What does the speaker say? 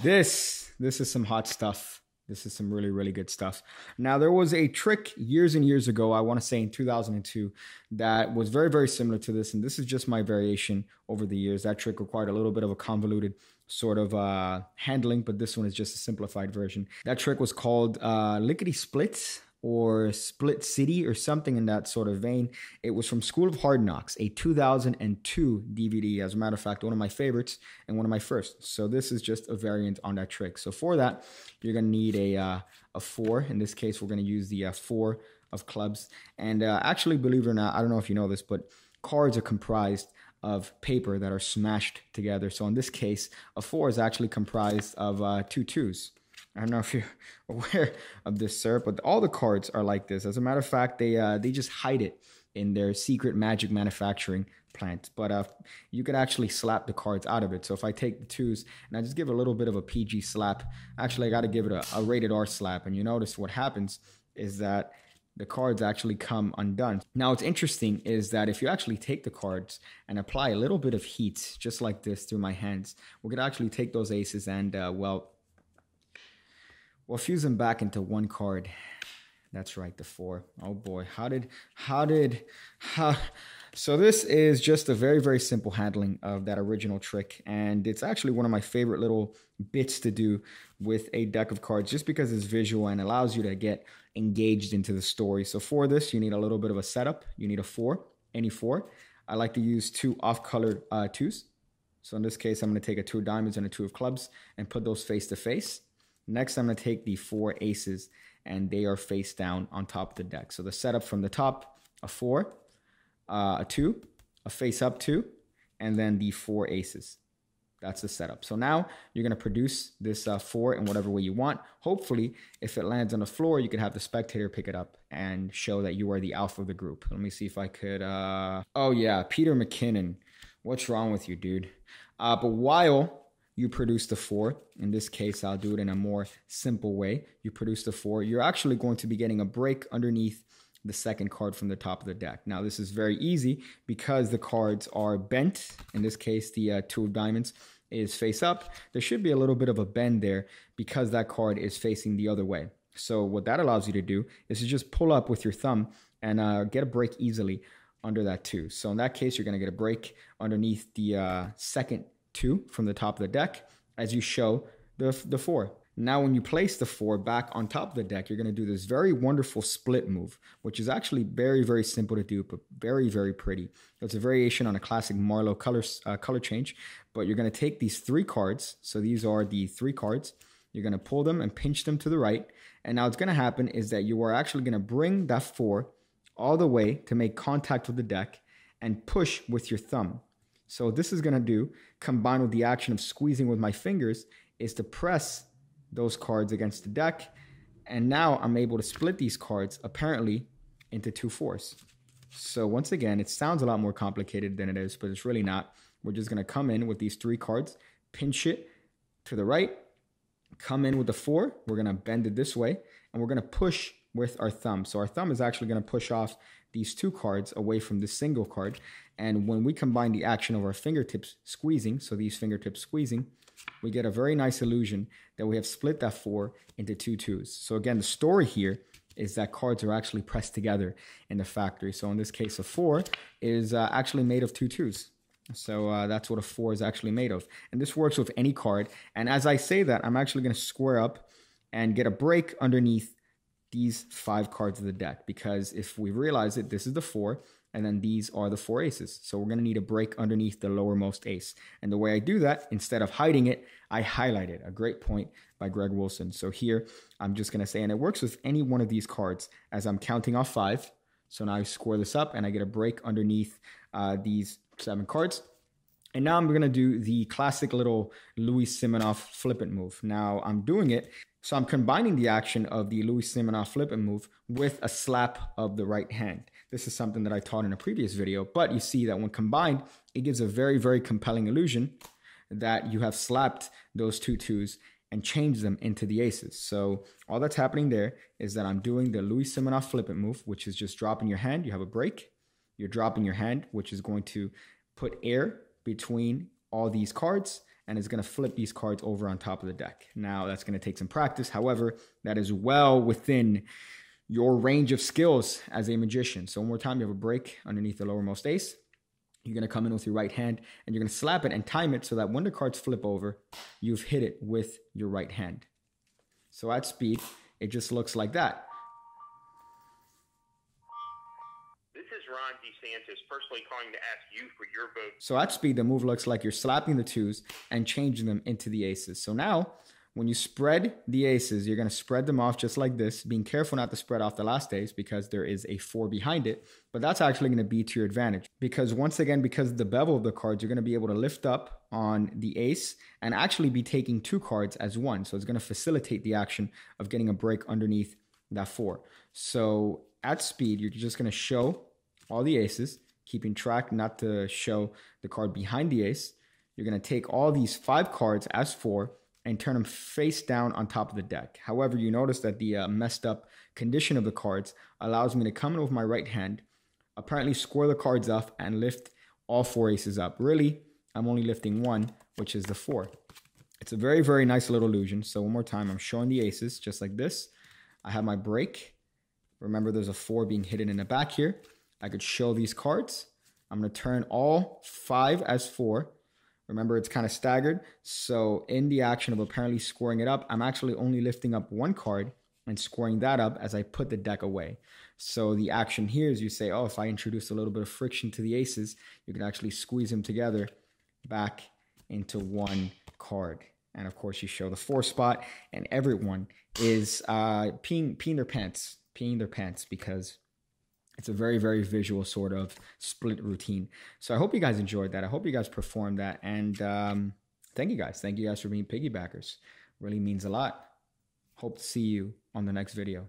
This is some hot stuff. This is some really, really good stuff. Now, there was a trick years and years ago, I want to say in 2002, that was very, very similar to this. And this is just my variation over the years. That trick required a little bit of a convoluted sort of handling, but this one is just a simplified version. That trick was called Lickety Split or Split City or something in that sort of vein. It was from School of Hard Knocks, a 2002 DVD. As a matter of fact, one of my favorites and one of my first. So this is just a variant on that trick. So for that, you're going to need a 4. In this case, we're going to use the 4 of clubs. And actually, believe it or not, I don't know if you know this, but cards are comprised of paper that are smashed together. So in this case, a 4 is actually comprised of 2 2s. I don't know if you're aware of this, sir, but all the cards are like this. As a matter of fact, they just hide it in their secret magic manufacturing plant. But you could actually slap the cards out of it. So if I take the 2s and I just give a little bit of a PG slap, actually I got to give it a rated R slap. And you notice what happens is that the cards actually come undone. Now, what's interesting is that if you actually take the cards and apply a little bit of heat, just like this, through my hands, we could actually take those aces and, we'll fuse them back into one card. That's right, the 4. Oh boy, So this is just a very, very simple handling of that original trick. And it's actually one of my favorite little bits to do with a deck of cards, just because it's visual and allows you to get engaged into the story. So for this, you need a little bit of a setup. You need a 4, any 4. I like to use 2 off-colored 2s. So in this case, I'm going to take a 2 of diamonds and a 2 of clubs and put those face to face. Next, I'm going to take the 4 aces, and they are face down on top of the deck. So the setup from the top, a 4, a 2, a face up 2, and then the 4 aces. That's the setup. So now you're going to produce this 4 in whatever way you want. Hopefully, if it lands on the floor, you can have the spectator pick it up and show that you are the alpha of the group. Let me see if I could... Oh, yeah, Peter McKinnon. What's wrong with you, dude? But while you produce the 4. In this case, I'll do it in a more simple way. You produce the 4. You're actually going to be getting a break underneath the second card from the top of the deck. Now, this is very easy because the cards are bent. In this case, the 2 of diamonds is face up. There should be a little bit of a bend there because that card is facing the other way. So what that allows you to do is to just pull up with your thumb and get a break easily under that 2. So in that case, you're going to get a break underneath the second 2 from the top of the deck as you show the 4. Now, when you place the 4 back on top of the deck, you're going to do this very wonderful split move, which is actually very, very simple to do, but very, very pretty. It's a variation on a classic Marlowe color change, but you're going to take these 3 cards. So these are the 3 cards. You're going to pull them and pinch them to the right. And now what's going to happen is that you are actually going to bring that 4 all the way to make contact with the deck and push with your thumb. So what this is going to do, combined with the action of squeezing with my fingers, is to press those cards against the deck. And now I'm able to split these cards, apparently, into 2 4s. So once again, it sounds a lot more complicated than it is, but it's really not. We're just going to come in with these 3 cards, pinch it to the right, come in with the 4. We're going to bend it this way, and we're going to push with our thumb. So our thumb is actually going to push off these 2 cards away from this single card. And when we combine the action of our fingertips squeezing, so these fingertips squeezing, we get a very nice illusion that we have split that 4 into 2 2s. So again, the story here is that cards are actually pressed together in the factory. So in this case, a 4 is actually made of 2 2s. So that's what a 4 is actually made of. And this works with any card. And as I say that, I'm actually going to square up and get a break underneath these 5 cards of the deck. Because if we realize it, this is the 4. And then these are the 4 aces. So we're going to need a break underneath the lowermost ace. And the way I do that, instead of hiding it, I highlight it. A great point by Greg Wilson. So here, I'm just going to say, and it works with any one of these cards as I'm counting off 5. So now I square this up and I get a break underneath these 7 cards. And now I'm going to do the classic little Louis Siminoff flippant move. Now I'm doing it. So I'm combining the action of the Louis Siminoff flippant move with a slap of the right hand. This is something that I taught in a previous video, but you see that when combined, it gives a very, very compelling illusion that you have slapped those 2 2s and changed them into the aces. So all that's happening there is that I'm doing the Louis Siminoff flippant move, which is just dropping your hand. You have a break. You're dropping your hand, which is going to put air between all these cards. and it's going to flip these cards over on top of the deck. Now, that's going to take some practice. However, that is well within your range of skills as a magician. So one more time, you have a break underneath the lowermost ace. You're going to come in with your right hand and you're going to slap it and time it so that when the cards flip over, you've hit it with your right hand. So at speed, it just looks like that. This is Ron DeSantis personally calling to ask you for your vote. So at speed, the move looks like you're slapping the twos and changing them into the aces. So now, when you spread the aces, you're going to spread them off just like this, being careful not to spread off the last ace because there is a 4 behind it. But that's actually going to be to your advantage because once again, because of the bevel of the cards, you're going to be able to lift up on the ace and actually be taking 2 cards as one. So it's going to facilitate the action of getting a break underneath that 4. So at speed, you're just going to show all the aces, keeping track not to show the card behind the ace. You're going to take all these 5 cards as 4 and turn them face down on top of the deck. However, you notice that the messed up condition of the cards allows me to come in with my right hand, apparently square the cards up and lift all 4 aces up. Really, I'm only lifting 1, which is the 4. It's a very, very nice little illusion. So one more time, I'm showing the aces just like this. I have my break. Remember, there's a 4 being hidden in the back here. I could show these cards. I'm going to turn all 5 as 4. Remember, it's kind of staggered. So in the action of apparently scoring it up, I'm actually only lifting up 1 card and scoring that up as I put the deck away. So the action here is you say, oh, if I introduce a little bit of friction to the aces, you can actually squeeze them together back into 1 card. And of course, you show the 4 spot, and everyone is peeing their pants because it's a very, very visual sort of split routine. So I hope you guys enjoyed that. I hope you guys performed that. And thank you guys. Thank you guys for being piggybackers. Really means a lot. Hope to see you on the next video.